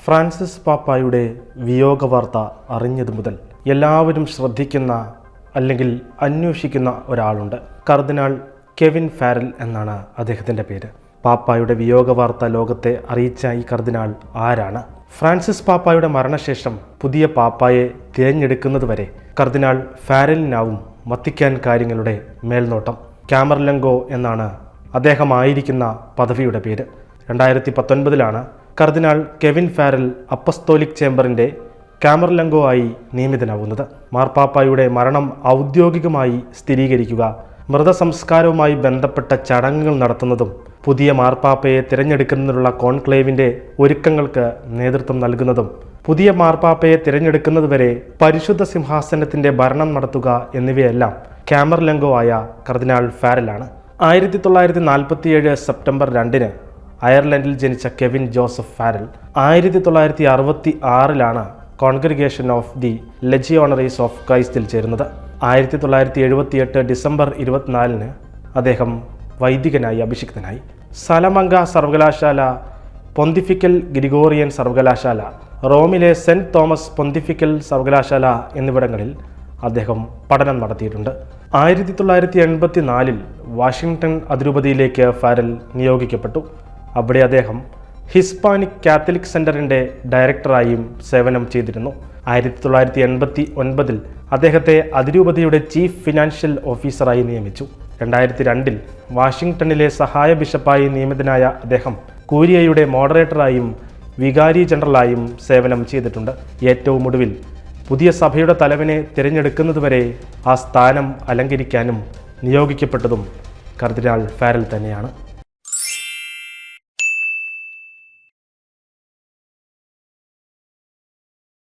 Francis പാപ്പായുടെ വിയോഗ വാർത്ത അറിഞ്ഞതു മുതൽ എല്ലാവരും ശ്രദ്ധിക്കുന്ന അല്ലെങ്കിൽ അന്വേഷിക്കുന്ന ഒരാളുണ്ട്. കർദിനാൾ കെവിൻ ഫാരൽ എന്നാണ് അദ്ദേഹത്തിൻ്റെ പേര്. പാപ്പായുടെ വിയോഗ വാർത്ത ലോകത്തെ അറിയിച്ച ഈ കർദിനാൾ ആരാണ്? ഫ്രാൻസിസ് പാപ്പായുടെ മരണശേഷം പുതിയ പാപ്പായെ തിരഞ്ഞെടുക്കുന്നതുവരെ കർദിനാൾ ഫാരലിനാവും വത്തിക്കാൻ കാര്യങ്ങളുടെ മേൽനോട്ടം. കാമർലംഗോ എന്നാണ് അദ്ദേഹമായിരിക്കുന്ന പദവിയുടെ പേര്. 2019 കർദിനാൾ കെവിൻ ഫാരൽ അപ്പസ്തോലിക് ചേംബറിൻ്റെ കാമർലംഗോ ആയി നിയമിതനാവുന്നത്. മാർപ്പാപ്പായുടെ മരണം ഔദ്യോഗികമായി സ്ഥിരീകരിക്കുക, മൃതസംസ്കാരവുമായി ബന്ധപ്പെട്ട ചടങ്ങുകൾ നടത്തുന്നതും പുതിയ മാർപ്പാപ്പയെ തിരഞ്ഞെടുക്കുന്നതിനുള്ള കോൺക്ലേവിൻ്റെ ഒരുക്കങ്ങൾക്ക് നേതൃത്വം നൽകുന്നതും പുതിയ മാർപ്പാപ്പയെ തിരഞ്ഞെടുക്കുന്നതുവരെ പരിശുദ്ധ സിംഹാസനത്തിൻ്റെ ഭരണം നടത്തുക എന്നിവയെല്ലാം കാമർലംഗോ ആയ കർദിനാൾ ഫാരലാണ്. 1947 സെപ്റ്റംബർ 2 അയർലൻഡിൽ ജനിച്ച Kevin Joseph Farrell 1966 congregation of the Legionaries of ക്രൈസ്റ്റിൽ ചേരുന്നത്. 1978 ഡിസംബർ 24 അദ്ദേഹം വൈദികനായി അഭിഷിക്തനായി. സലമംഗ സർവകലാശാല, പൊന്തിഫിക്കൽ ഗ്രിഗോറിയൻ സർവകലാശാല, റോമിലെ സെൻറ്റ് തോമസ് പൊന്തിഫിക്കൽ സർവകലാശാല എന്നിവിടങ്ങളിൽ അദ്ദേഹം പഠനം നടത്തിയിട്ടുണ്ട്. 1984 വാഷിംഗ്ടൺ അതിരൂപതയിലേക്ക് ഫാരൽ നിയോഗിക്കപ്പെട്ടു. അവിടെ അദ്ദേഹം ഹിസ്പാനിക് കാത്തലിക് സെൻ്ററിൻ്റെ ഡയറക്ടറായും സേവനം ചെയ്തിരുന്നു. 1989 അദ്ദേഹത്തെ അതിരൂപതയുടെ ചീഫ് ഫിനാൻഷ്യൽ ഓഫീസറായി നിയമിച്ചു. 2002 വാഷിംഗ്ടണിലെ സഹായ ബിഷപ്പായി നിയമിതനായ അദ്ദേഹം കൂരിയയുടെ മോഡറേറ്ററായും വികാരി ജനറലായും സേവനം ചെയ്തിട്ടുണ്ട്. ഏറ്റവും ഒടുവിൽ പുതിയ സഭയുടെ തലവനെ തിരഞ്ഞെടുക്കുന്നതുവരെ ആ സ്ഥാനം അലങ്കരിക്കാനും നിയോഗിക്കപ്പെട്ടതും കർദിനാൾ ഫാരൽ തന്നെയാണ്.